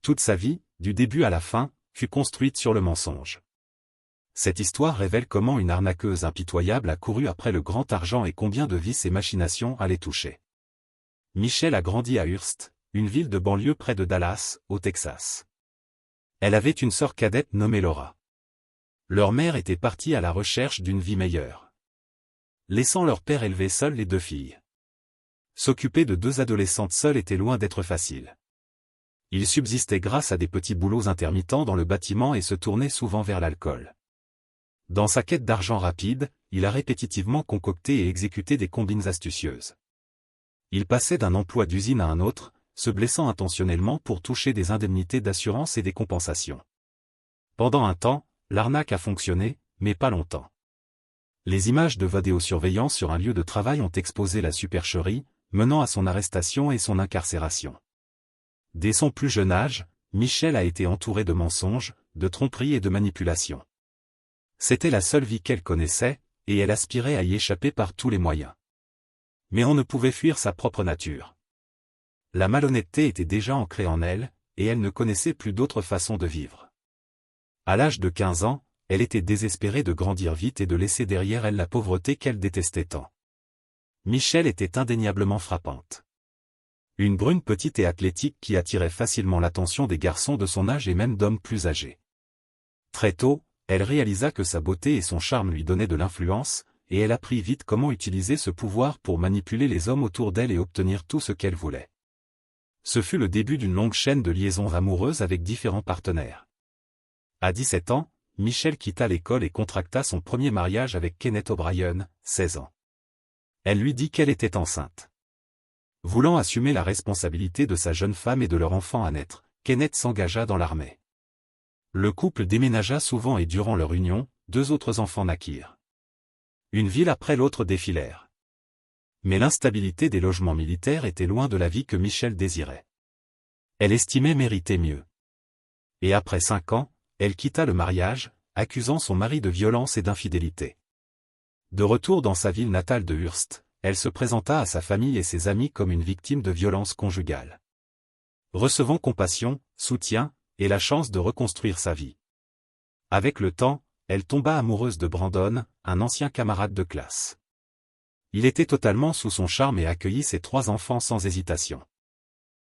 Toute sa vie, du début à la fin, fut construite sur le mensonge. Cette histoire révèle comment une arnaqueuse impitoyable a couru après le grand argent et combien de vices et machinations allaient toucher. Michelle a grandi à Hurst, une ville de banlieue près de Dallas, au Texas. Elle avait une sœur cadette nommée Laura. Leur mère était partie à la recherche d'une vie meilleure, laissant leur père élever seul les 2 filles. S'occuper de 2 adolescentes seules était loin d'être facile. Il subsistait grâce à des petits boulots intermittents dans le bâtiment et se tournait souvent vers l'alcool. Dans sa quête d'argent rapide, il a répétitivement concocté et exécuté des combines astucieuses. Il passait d'un emploi d'usine à un autre, se blessant intentionnellement pour toucher des indemnités d'assurance et des compensations. Pendant un temps, l'arnaque a fonctionné, mais pas longtemps. Les images de vidéosurveillance sur un lieu de travail ont exposé la supercherie, menant à son arrestation et son incarcération. Dès son plus jeune âge, Michelle a été entourée de mensonges, de tromperies et de manipulations. C'était la seule vie qu'elle connaissait, et elle aspirait à y échapper par tous les moyens. Mais on ne pouvait fuir sa propre nature. La malhonnêteté était déjà ancrée en elle, et elle ne connaissait plus d'autre façon de vivre. À l'âge de 15 ans, elle était désespérée de grandir vite et de laisser derrière elle la pauvreté qu'elle détestait tant. Michelle était indéniablement frappante. Une brune petite et athlétique qui attirait facilement l'attention des garçons de son âge et même d'hommes plus âgés. Très tôt, elle réalisa que sa beauté et son charme lui donnaient de l'influence, et elle apprit vite comment utiliser ce pouvoir pour manipuler les hommes autour d'elle et obtenir tout ce qu'elle voulait. Ce fut le début d'une longue chaîne de liaisons amoureuses avec différents partenaires. À 17 ans, Michelle quitta l'école et contracta son premier mariage avec Kenneth O'Brien, 16 ans. Elle lui dit qu'elle était enceinte. Voulant assumer la responsabilité de sa jeune femme et de leur enfant à naître, Kenneth s'engagea dans l'armée. Le couple déménagea souvent et durant leur union, 2 autres enfants naquirent. Une ville après l'autre défilèrent. Mais l'instabilité des logements militaires était loin de la vie que Michelle désirait. Elle estimait mériter mieux. Et après 5 ans, elle quitta le mariage, accusant son mari de violence et d'infidélité. De retour dans sa ville natale de Hurst, elle se présenta à sa famille et ses amis comme une victime de violence conjugale. Recevant compassion, soutien, et la chance de reconstruire sa vie. Avec le temps, elle tomba amoureuse de Brandon, un ancien camarade de classe. Il était totalement sous son charme et accueillit ses 3 enfants sans hésitation.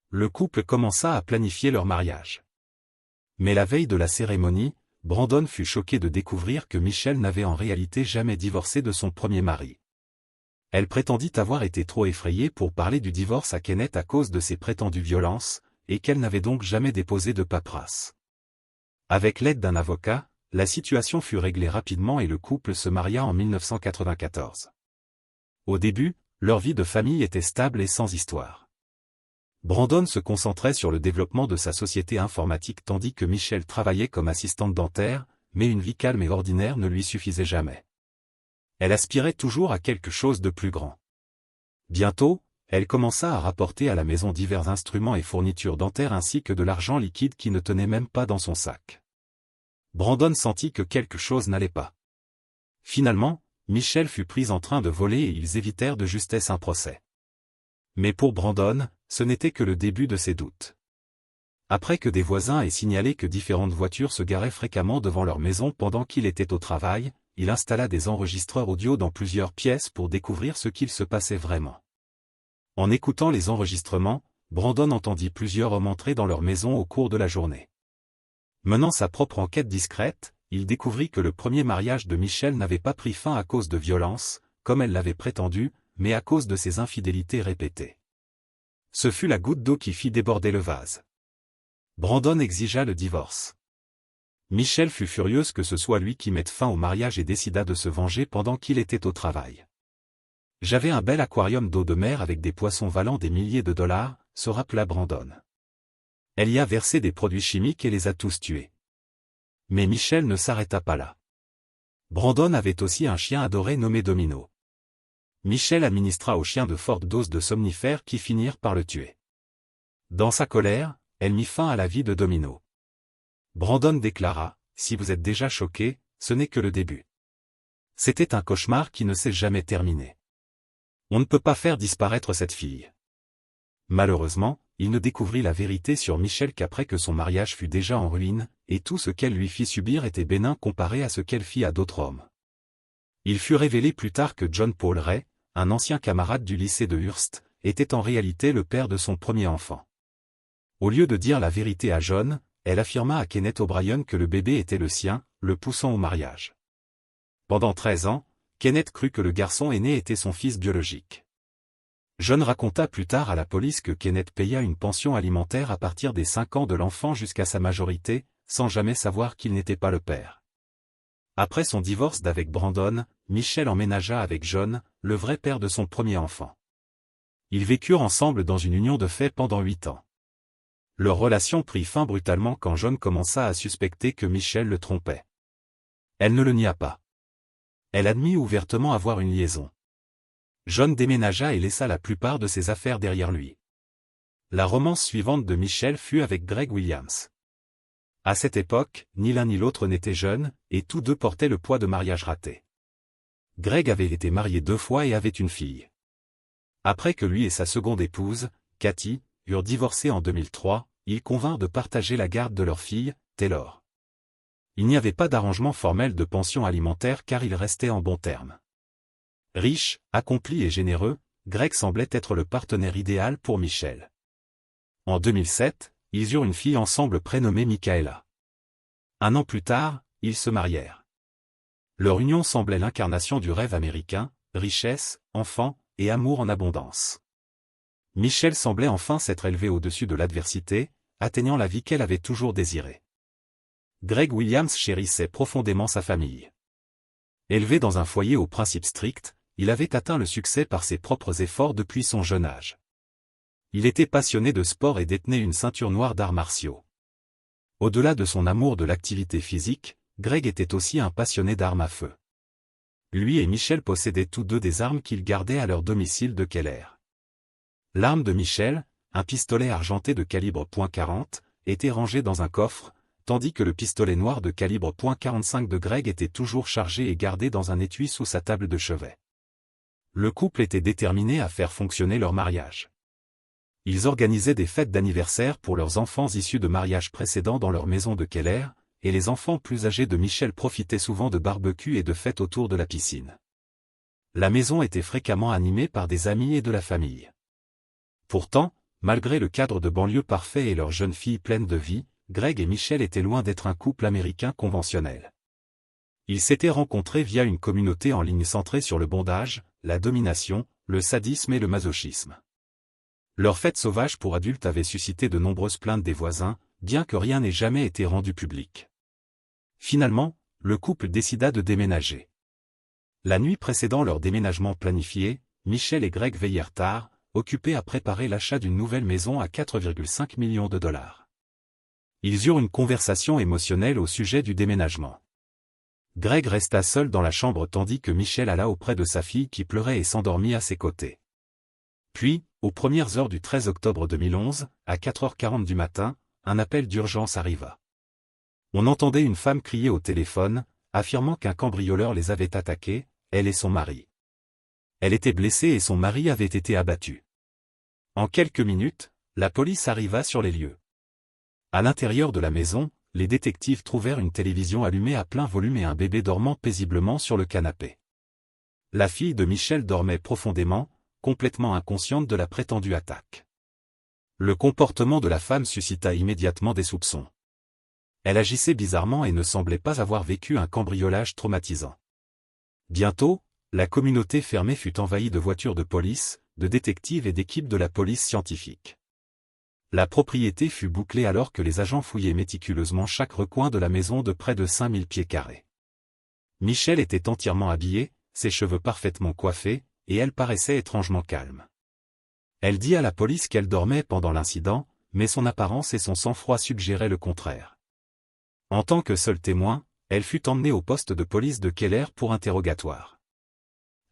Le couple commença à planifier leur mariage. Mais la veille de la cérémonie, Brandon fut choqué de découvrir que Michelle n'avait en réalité jamais divorcé de son premier mari. Elle prétendit avoir été trop effrayée pour parler du divorce à Kenneth à cause de ses prétendues violences, et qu'elle n'avait donc jamais déposé de paperasse. Avec l'aide d'un avocat, la situation fut réglée rapidement et le couple se maria en 1994. Au début, leur vie de famille était stable et sans histoire. Brandon se concentrait sur le développement de sa société informatique tandis que Michelle travaillait comme assistante dentaire, mais une vie calme et ordinaire ne lui suffisait jamais. Elle aspirait toujours à quelque chose de plus grand. Bientôt, elle commença à rapporter à la maison divers instruments et fournitures dentaires ainsi que de l'argent liquide qui ne tenait même pas dans son sac. Brandon sentit que quelque chose n'allait pas. Finalement, Michelle fut prise en train de voler et ils évitèrent de justesse un procès. Mais pour Brandon, ce n'était que le début de ses doutes. Après que des voisins aient signalé que différentes voitures se garaient fréquemment devant leur maison pendant qu'il était au travail, il installa des enregistreurs audio dans plusieurs pièces pour découvrir ce qu'il se passait vraiment. En écoutant les enregistrements, Brandon entendit plusieurs hommes entrer dans leur maison au cours de la journée. Menant sa propre enquête discrète, il découvrit que le premier mariage de Michelle n'avait pas pris fin à cause de violences, comme elle l'avait prétendu, mais à cause de ses infidélités répétées. Ce fut la goutte d'eau qui fit déborder le vase. Brandon exigea le divorce. Michelle fut furieuse que ce soit lui qui mette fin au mariage et décida de se venger pendant qu'il était au travail. « J'avais un bel aquarium d'eau de mer avec des poissons valant des milliers de dollars », se rappela Brandon. Elle y a versé des produits chimiques et les a tous tués. Mais Michelle ne s'arrêta pas là. Brandon avait aussi un chien adoré nommé Domino. Michelle administra au chien de fortes doses de somnifères qui finirent par le tuer. Dans sa colère, elle mit fin à la vie de Domino. Brandon déclara, « Si vous êtes déjà choqué, ce n'est que le début. C'était un cauchemar qui ne s'est jamais terminé. On ne peut pas faire disparaître cette fille. » Malheureusement, il ne découvrit la vérité sur Michelle qu'après que son mariage fut déjà en ruine, et tout ce qu'elle lui fit subir était bénin comparé à ce qu'elle fit à d'autres hommes. Il fut révélé plus tard que John Paul Ray, un ancien camarade du lycée de Hearst, était en réalité le père de son premier enfant. Au lieu de dire la vérité à John, elle affirma à Kenneth O'Brien que le bébé était le sien, le poussant au mariage. Pendant 13 ans, Kenneth crut que le garçon aîné était son fils biologique. John raconta plus tard à la police que Kenneth paya une pension alimentaire à partir des 5 ans de l'enfant jusqu'à sa majorité, sans jamais savoir qu'il n'était pas le père. Après son divorce d'avec Brandon, Michelle emménagea avec John, le vrai père de son premier enfant. Ils vécurent ensemble dans une union de fait pendant 8 ans. Leur relation prit fin brutalement quand John commença à suspecter que Michelle le trompait. Elle ne le nia pas. Elle admit ouvertement avoir une liaison. John déménagea et laissa la plupart de ses affaires derrière lui. La romance suivante de Michelle fut avec Greg Williams. À cette époque, ni l'un ni l'autre n'était jeune, et tous deux portaient le poids de mariages ratés. Greg avait été marié 2 fois et avait une fille. Après que lui et sa seconde épouse, Cathy, eurent divorcé en 2003, ils convinrent de partager la garde de leur fille, Taylor. Il n'y avait pas d'arrangement formel de pension alimentaire car ils restaient en bons termes. Riche, accompli et généreux, Greg semblait être le partenaire idéal pour Michelle. En 2007, ils eurent une fille ensemble prénommée Michaela. 1 an plus tard, ils se marièrent. Leur union semblait l'incarnation du rêve américain, richesse, enfants, et amour en abondance. Michelle semblait enfin s'être élevée au-dessus de l'adversité, atteignant la vie qu'elle avait toujours désirée. Greg Williams chérissait profondément sa famille. Élevé dans un foyer aux principes stricts, il avait atteint le succès par ses propres efforts depuis son jeune âge. Il était passionné de sport et détenait une ceinture noire d'arts martiaux. Au-delà de son amour de l'activité physique, Greg était aussi un passionné d'armes à feu. Lui et Michelle possédaient tous deux des armes qu'ils gardaient à leur domicile de Keller. L'arme de Michelle, un pistolet argenté de calibre .40, était rangé dans un coffre, tandis que le pistolet noir de calibre .45 de Greg était toujours chargé et gardé dans un étui sous sa table de chevet. Le couple était déterminé à faire fonctionner leur mariage. Ils organisaient des fêtes d'anniversaire pour leurs enfants issus de mariages précédents dans leur maison de Keller, et les enfants plus âgés de Michelle profitaient souvent de barbecues et de fêtes autour de la piscine. La maison était fréquemment animée par des amis et de la famille. Pourtant, malgré le cadre de banlieue parfait et leur jeune fille pleine de vie, Greg et Michelle étaient loin d'être un couple américain conventionnel. Ils s'étaient rencontrés via une communauté en ligne centrée sur le bondage, la domination, le sadisme et le masochisme. Leur fête sauvage pour adultes avait suscité de nombreuses plaintes des voisins, bien que rien n'ait jamais été rendu public. Finalement, le couple décida de déménager. La nuit précédant leur déménagement planifié, Michelle et Greg veillèrent tard, occupés à préparer l'achat d'une nouvelle maison à 4,5 millions de dollars. Ils eurent une conversation émotionnelle au sujet du déménagement. Greg resta seul dans la chambre tandis que Michelle alla auprès de sa fille qui pleurait et s'endormit à ses côtés. Puis, aux premières heures du 13 octobre 2011, à 4h40 du matin, un appel d'urgence arriva. On entendait une femme crier au téléphone, affirmant qu'un cambrioleur les avait attaqués, elle et son mari. Elle était blessée et son mari avait été abattu. En quelques minutes, la police arriva sur les lieux. À l'intérieur de la maison, les détectives trouvèrent une télévision allumée à plein volume et un bébé dormant paisiblement sur le canapé. La fille de Michelle dormait profondément, complètement inconsciente de la prétendue attaque. Le comportement de la femme suscita immédiatement des soupçons. Elle agissait bizarrement et ne semblait pas avoir vécu un cambriolage traumatisant. Bientôt, la communauté fermée fut envahie de voitures de police, de détectives et d'équipes de la police scientifique. La propriété fut bouclée alors que les agents fouillaient méticuleusement chaque recoin de la maison de près de 5000 pieds carrés. Michelle était entièrement habillée, ses cheveux parfaitement coiffés, et elle paraissait étrangement calme. Elle dit à la police qu'elle dormait pendant l'incident, mais son apparence et son sang-froid suggéraient le contraire. En tant que seul témoin, elle fut emmenée au poste de police de Keller pour interrogatoire.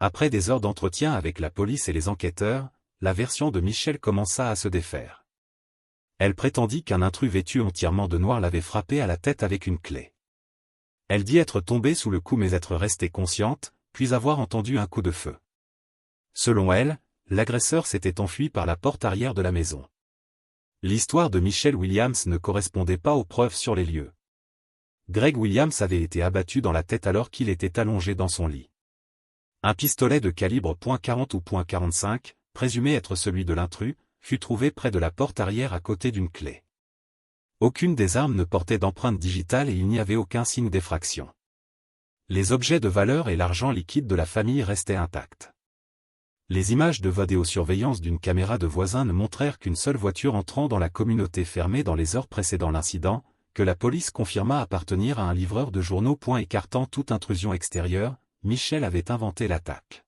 Après des heures d'entretien avec la police et les enquêteurs, la version de Michelle commença à se défaire. Elle prétendit qu'un intrus vêtu entièrement de noir l'avait frappée à la tête avec une clé. Elle dit être tombée sous le coup mais être restée consciente, puis avoir entendu un coup de feu. Selon elle, l'agresseur s'était enfui par la porte arrière de la maison. L'histoire de Michelle Williams ne correspondait pas aux preuves sur les lieux. Greg Williams avait été abattu dans la tête alors qu'il était allongé dans son lit. Un pistolet de calibre .40 ou .45, présumé être celui de l'intrus, fut trouvé près de la porte arrière à côté d'une clé. Aucune des armes ne portait d'empreinte digitale et il n'y avait aucun signe d'effraction. Les objets de valeur et l'argent liquide de la famille restaient intacts. Les images de vidéosurveillance d'une caméra de voisins ne montrèrent qu'une seule voiture entrant dans la communauté fermée dans les heures précédant l'incident, que la police confirma appartenir à un livreur de journaux. Écartant toute intrusion extérieure, Michelle avait inventé l'attaque.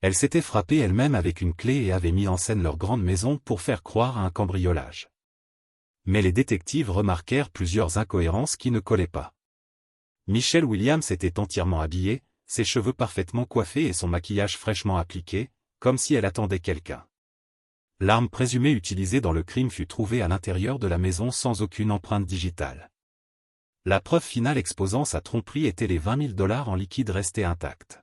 Elle s'était frappée elle-même avec une clé et avait mis en scène leur grande maison pour faire croire à un cambriolage. Mais les détectives remarquèrent plusieurs incohérences qui ne collaient pas. Michelle Williams était entièrement habillée, ses cheveux parfaitement coiffés et son maquillage fraîchement appliqué, comme si elle attendait quelqu'un. L'arme présumée utilisée dans le crime fut trouvée à l'intérieur de la maison sans aucune empreinte digitale. La preuve finale exposant sa tromperie était les $20 000 en liquide restés intacts.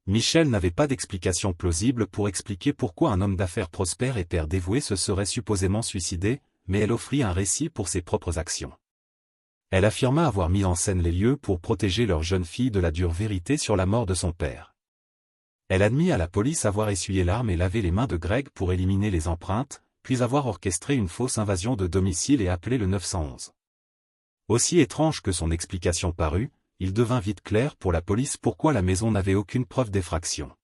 Michelle n'avait pas d'explication plausible pour expliquer pourquoi un homme d'affaires prospère et père dévoué se serait supposément suicidé, mais elle offrit un récit pour ses propres actions. Elle affirma avoir mis en scène les lieux pour protéger leur jeune fille de la dure vérité sur la mort de son père. Elle admit à la police avoir essuyé l'arme et lavé les mains de Greg pour éliminer les empreintes, puis avoir orchestré une fausse invasion de domicile et appelé le 911. Aussi étrange que son explication parut, il devint vite clair pour la police pourquoi la maison n'avait aucune preuve d'effraction.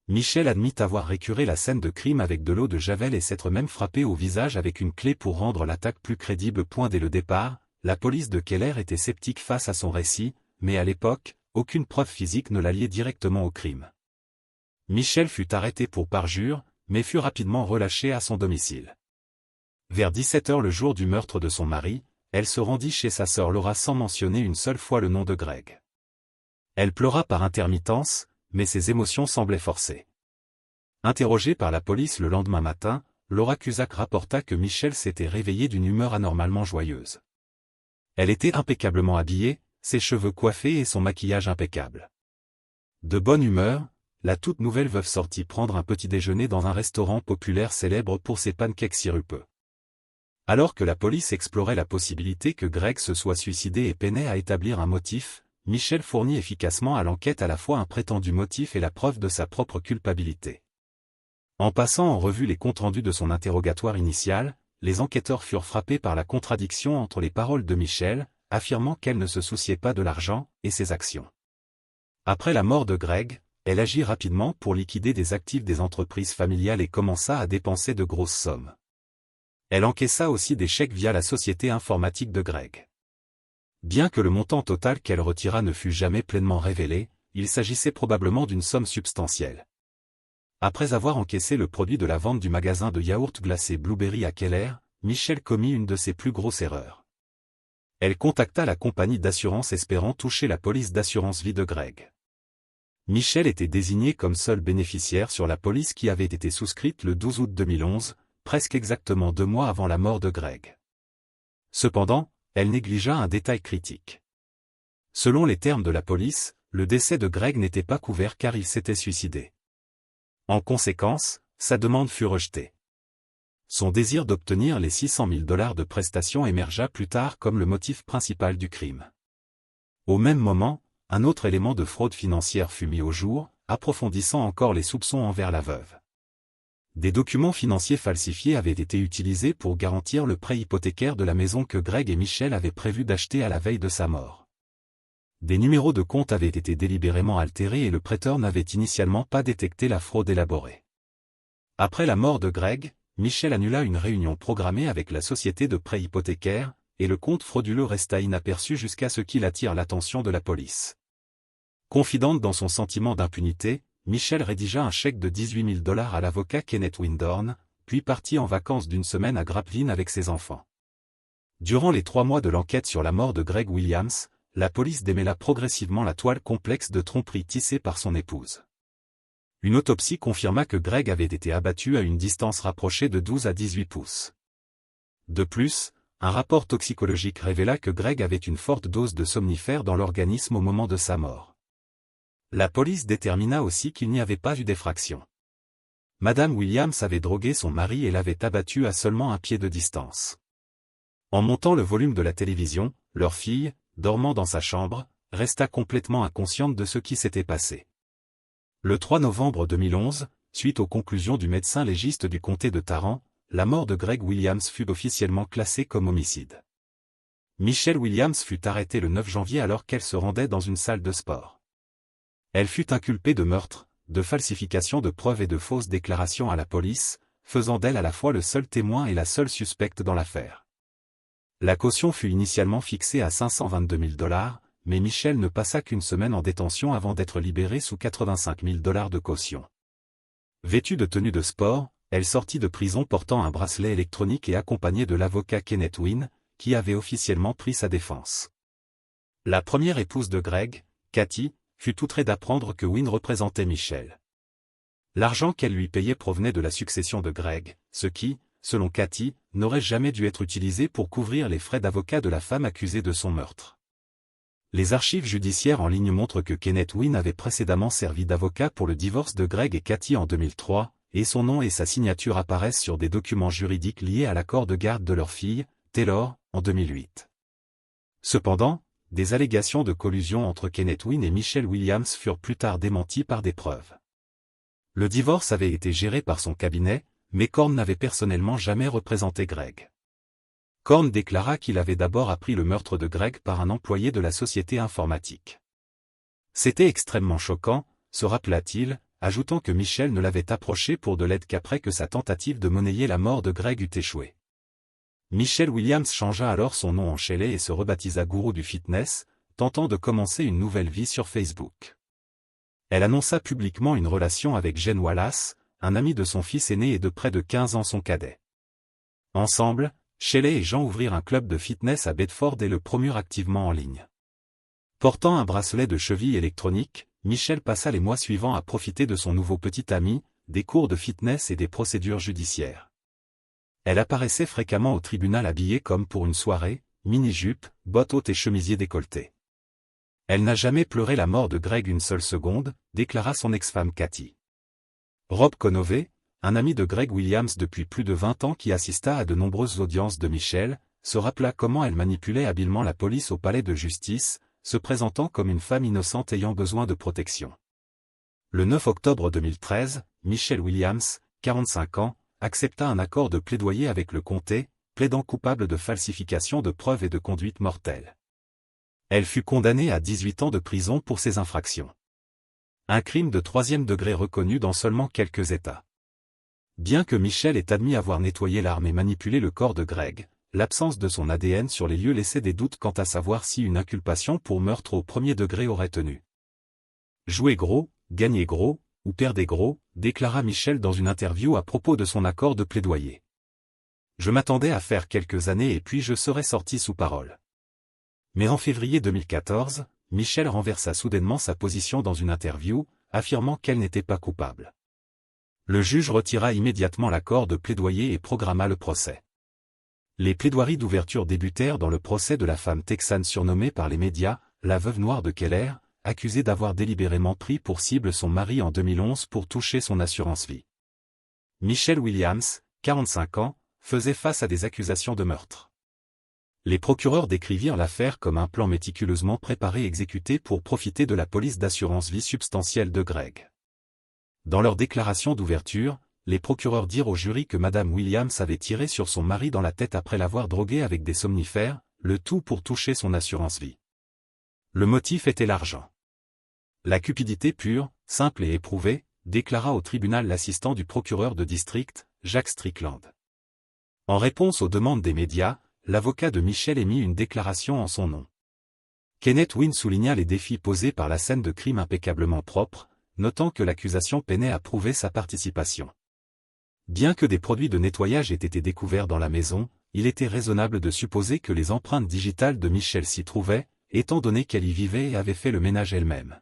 Michelle admit avoir récuré la scène de crime avec de l'eau de Javel et s'être même frappé au visage avec une clé pour rendre l'attaque plus crédible. Dès le départ, la police de Keller était sceptique face à son récit, mais à l'époque, aucune preuve physique ne la liait directement au crime. Michelle fut arrêtée pour parjure, mais fut rapidement relâchée à son domicile. Vers 17h le jour du meurtre de son mari, elle se rendit chez sa sœur Laura sans mentionner une seule fois le nom de Greg. Elle pleura par intermittence, mais ses émotions semblaient forcées. Interrogée par la police le lendemain matin, Laura Cusack rapporta que Michelle s'était réveillée d'une humeur anormalement joyeuse. Elle était impeccablement habillée, ses cheveux coiffés et son maquillage impeccable. De bonne humeur, la toute nouvelle veuve sortit prendre un petit déjeuner dans un restaurant populaire célèbre pour ses pancakes sirupeux. Alors que la police explorait la possibilité que Greg se soit suicidé et peinait à établir un motif, Michelle fournit efficacement à l'enquête à la fois un prétendu motif et la preuve de sa propre culpabilité. En passant en revue les comptes rendus de son interrogatoire initial, les enquêteurs furent frappés par la contradiction entre les paroles de Michelle, affirmant qu'elle ne se souciait pas de l'argent, et ses actions. Après la mort de Greg, elle agit rapidement pour liquider des actifs des entreprises familiales et commença à dépenser de grosses sommes. Elle encaissa aussi des chèques via la société informatique de Greg. Bien que le montant total qu'elle retira ne fût jamais pleinement révélé, il s'agissait probablement d'une somme substantielle. Après avoir encaissé le produit de la vente du magasin de yaourt glacé Blueberry à Keller, Michelle commit une de ses plus grosses erreurs. Elle contacta la compagnie d'assurance espérant toucher la police d'assurance vie de Greg. Michelle était désignée comme seule bénéficiaire sur la police qui avait été souscrite le 12 août 2011, presque exactement 2 mois avant la mort de Greg. Cependant, elle négligea un détail critique. Selon les termes de la police, le décès de Greg n'était pas couvert car il s'était suicidé. En conséquence, sa demande fut rejetée. Son désir d'obtenir les $600 000 de prestations émergea plus tard comme le motif principal du crime. Au même moment, un autre élément de fraude financière fut mis au jour, approfondissant encore les soupçons envers la veuve. Des documents financiers falsifiés avaient été utilisés pour garantir le prêt hypothécaire de la maison que Greg et Michelle avaient prévu d'acheter à la veille de sa mort. Des numéros de compte avaient été délibérément altérés et le prêteur n'avait initialement pas détecté la fraude élaborée. Après la mort de Greg, Michelle annula une réunion programmée avec la société de prêt hypothécaire, et le compte frauduleux resta inaperçu jusqu'à ce qu'il attire l'attention de la police. Confidente dans son sentiment d'impunité, Michelle rédigea un chèque de $18 000 à l'avocat Kenneth Windorn, puis partit en vacances d'une semaine à Grapeline avec ses enfants. Durant les 3 mois de l'enquête sur la mort de Greg Williams, la police démêla progressivement la toile complexe de tromperie tissée par son épouse. Une autopsie confirma que Greg avait été abattu à une distance rapprochée de 12 à 18 pouces. De plus, un rapport toxicologique révéla que Greg avait une forte dose de somnifère dans l'organisme au moment de sa mort. La police détermina aussi qu'il n'y avait pas eu d'effraction. Madame Williams avait drogué son mari et l'avait abattu à seulement un pied de distance. En montant le volume de la télévision, leur fille, dormant dans sa chambre, resta complètement inconsciente de ce qui s'était passé. Le 3 novembre 2011, suite aux conclusions du médecin légiste du comté de Tarrant, la mort de Greg Williams fut officiellement classée comme homicide. Michelle Williams fut arrêtée le 9 janvier alors qu'elle se rendait dans une salle de sport. Elle fut inculpée de meurtre, de falsification de preuves et de fausses déclarations à la police, faisant d'elle à la fois le seul témoin et la seule suspecte dans l'affaire. La caution fut initialement fixée à 522 000 $, mais Michelle ne passa qu'une semaine en détention avant d'être libérée sous 85 000 $ de caution. Vêtue de tenue de sport, elle sortit de prison portant un bracelet électronique et accompagnée de l'avocat Kenneth Wynne, qui avait officiellement pris sa défense. La première épouse de Greg, Kathy, fut outrée d'apprendre que Wynne représentait Michelle. L'argent qu'elle lui payait provenait de la succession de Greg, ce qui, selon Kathy, n'aurait jamais dû être utilisé pour couvrir les frais d'avocat de la femme accusée de son meurtre. Les archives judiciaires en ligne montrent que Kenneth Wynne avait précédemment servi d'avocat pour le divorce de Greg et Kathy en 2003, et son nom et sa signature apparaissent sur des documents juridiques liés à l'accord de garde de leur fille, Taylor, en 2008. Cependant, des allégations de collusion entre Kenneth Wynne et Michelle Williams furent plus tard démenties par des preuves. Le divorce avait été géré par son cabinet, mais Korn n'avait personnellement jamais représenté Greg. Korn déclara qu'il avait d'abord appris le meurtre de Greg par un employé de la société informatique. C'était extrêmement choquant, se rappela-t-il, ajoutant que Michelle ne l'avait approché pour de l'aide qu'après que sa tentative de monnayer la mort de Greg eut échoué. Michelle Williams changea alors son nom en Shelley et se rebaptisa gourou du fitness, tentant de commencer une nouvelle vie sur Facebook. Elle annonça publiquement une relation avec Jen Wallace, un ami de son fils aîné et de près de 15 ans son cadet. Ensemble, Shelley et Jean ouvrirent un club de fitness à Bedford et le promurent activement en ligne. Portant un bracelet de cheville électronique, Michelle passa les mois suivants à profiter de son nouveau petit ami, des cours de fitness et des procédures judiciaires. Elle apparaissait fréquemment au tribunal habillée comme pour une soirée, mini-jupe, bottes hautes et chemisier décolleté. Elle n'a jamais pleuré la mort de Greg une seule seconde, déclara son ex-femme Kathy. Rob Conovey, un ami de Greg Williams depuis plus de 20 ans qui assista à de nombreuses audiences de Michelle, se rappela comment elle manipulait habilement la police au palais de justice, se présentant comme une femme innocente ayant besoin de protection. Le 9 octobre 2013, Michelle Williams, 45 ans, accepta un accord de plaidoyer avec le comté, plaidant coupable de falsification de preuves et de conduite mortelle. Elle fut condamnée à 18 ans de prison pour ces infractions. Un crime de 3e degré reconnu dans seulement quelques États. Bien que Michelle ait admis avoir nettoyé l'arme et manipulé le corps de Greg, l'absence de son ADN sur les lieux laissait des doutes quant à savoir si une inculpation pour meurtre au 1er degré aurait tenu. Jouer gros, gagner gros, ou perdre gros, déclara Michelle dans une interview à propos de son accord de plaidoyer. Je m'attendais à faire quelques années et puis je serais sorti sous parole. Mais en février 2014, Michelle renversa soudainement sa position dans une interview, affirmant qu'elle n'était pas coupable. Le juge retira immédiatement l'accord de plaidoyer et programma le procès. Les plaidoiries d'ouverture débutèrent dans le procès de la femme texane surnommée par les médias, la veuve noire de Keller, accusée d'avoir délibérément pris pour cible son mari en 2011 pour toucher son assurance vie. Michelle Williams, 45 ans, faisait face à des accusations de meurtre. Les procureurs décrivirent l'affaire comme un plan méticuleusement préparé et exécuté pour profiter de la police d'assurance vie substantielle de Greg. Dans leur déclaration d'ouverture, les procureurs dirent au jury que Madame Williams avait tiré sur son mari dans la tête après l'avoir drogué avec des somnifères, le tout pour toucher son assurance vie. Le motif était l'argent. La cupidité pure, simple et éprouvée, déclara au tribunal l'assistant du procureur de district, Jack Strickland. En réponse aux demandes des médias, l'avocat de Michelle émit une déclaration en son nom. Kenneth Wynne souligna les défis posés par la scène de crime impeccablement propre, notant que l'accusation peinait à prouver sa participation. Bien que des produits de nettoyage aient été découverts dans la maison, il était raisonnable de supposer que les empreintes digitales de Michelle s'y trouvaient, étant donné qu'elle y vivait et avait fait le ménage elle-même.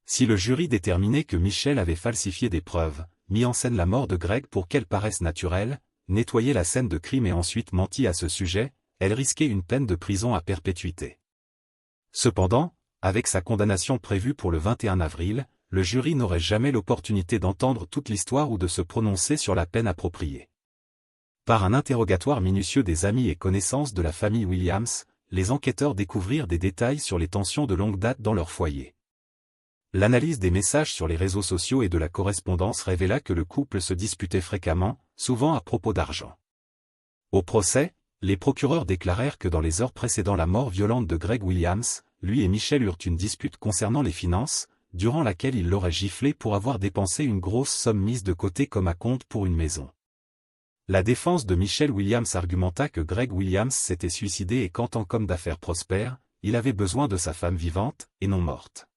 Si le jury déterminait que Michelle avait falsifié des preuves, mis en scène la mort de Greg pour qu'elle paraisse naturelle, nettoyé la scène de crime et ensuite menti à ce sujet, elle risquait une peine de prison à perpétuité. Cependant, avec sa condamnation prévue pour le 21 avril, le jury n'aurait jamais l'opportunité d'entendre toute l'histoire ou de se prononcer sur la peine appropriée. Par un interrogatoire minutieux des amis et connaissances de la famille Williams, les enquêteurs découvrirent des détails sur les tensions de longue date dans leur foyer. L'analyse des messages sur les réseaux sociaux et de la correspondance révéla que le couple se disputait fréquemment, souvent à propos d'argent. Au procès, les procureurs déclarèrent que dans les heures précédant la mort violente de Greg Williams, lui et Michelle eurent une dispute concernant les finances, durant laquelle il l'aurait giflé pour avoir dépensé une grosse somme mise de côté comme acompte pour une maison. La défense de Michelle Williams argumenta que Greg Williams s'était suicidé et qu'en tant qu'homme d'affaires prospère, il avait besoin de sa femme vivante, et non morte.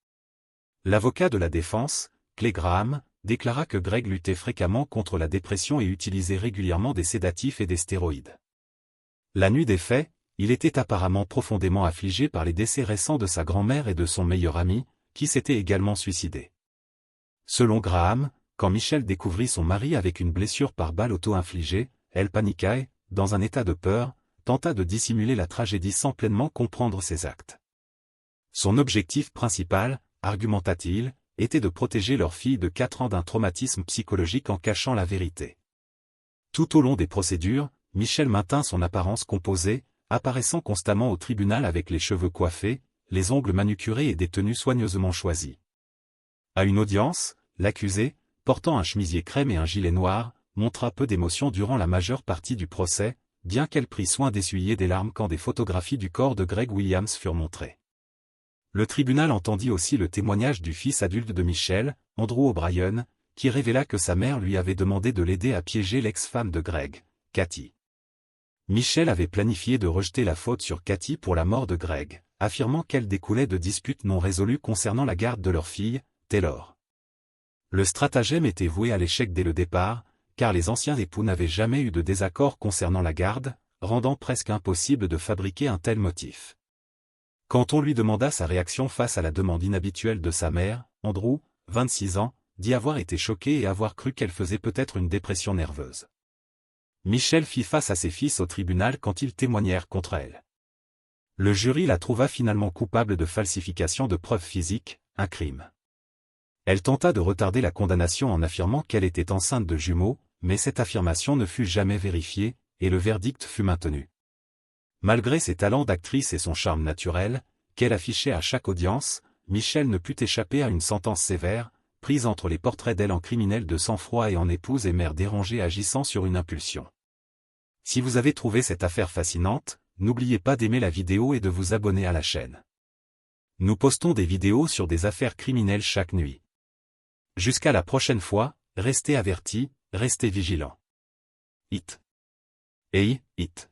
L'avocat de la défense, Clay Graham, déclara que Greg luttait fréquemment contre la dépression et utilisait régulièrement des sédatifs et des stéroïdes. La nuit des faits, il était apparemment profondément affligé par les décès récents de sa grand-mère et de son meilleur ami, qui s'était également suicidé. Selon Graham, quand Michelle découvrit son mari avec une blessure par balle auto-infligée, elle paniqua et, dans un état de peur, tenta de dissimuler la tragédie sans pleinement comprendre ses actes. Son objectif principal, argumenta-t-il, était de protéger leur fille de 4 ans d'un traumatisme psychologique en cachant la vérité. Tout au long des procédures, Michelle maintint son apparence composée, apparaissant constamment au tribunal avec les cheveux coiffés, les ongles manucurés et des tenues soigneusement choisies. À une audience, l'accusée, portant un chemisier crème et un gilet noir, montra peu d'émotion durant la majeure partie du procès, bien qu'elle prit soin d'essuyer des larmes quand des photographies du corps de Greg Williams furent montrées. Le tribunal entendit aussi le témoignage du fils adulte de Michelle, Andrew O'Brien, qui révéla que sa mère lui avait demandé de l'aider à piéger l'ex-femme de Greg, Kathy. Michelle avait planifié de rejeter la faute sur Kathy pour la mort de Greg, affirmant qu'elle découlait de disputes non résolues concernant la garde de leur fille, Taylor. Le stratagème était voué à l'échec dès le départ, car les anciens époux n'avaient jamais eu de désaccord concernant la garde, rendant presque impossible de fabriquer un tel motif. Quand on lui demanda sa réaction face à la demande inhabituelle de sa mère, Andrew, 26 ans, dit avoir été choqué et avoir cru qu'elle faisait peut-être une dépression nerveuse. Michelle fit face à ses fils au tribunal quand ils témoignèrent contre elle. Le jury la trouva finalement coupable de falsification de preuves physiques, un crime. Elle tenta de retarder la condamnation en affirmant qu'elle était enceinte de jumeaux, mais cette affirmation ne fut jamais vérifiée, et le verdict fut maintenu. Malgré ses talents d'actrice et son charme naturel, qu'elle affichait à chaque audience, Michelle ne put échapper à une sentence sévère, prise entre les portraits d'elle en criminelle de sang-froid et en épouse et mère dérangée agissant sur une impulsion. Si vous avez trouvé cette affaire fascinante, n'oubliez pas d'aimer la vidéo et de vous abonner à la chaîne. Nous postons des vidéos sur des affaires criminelles chaque nuit. Jusqu'à la prochaine fois, restez avertis, restez vigilants. It. Hey, it.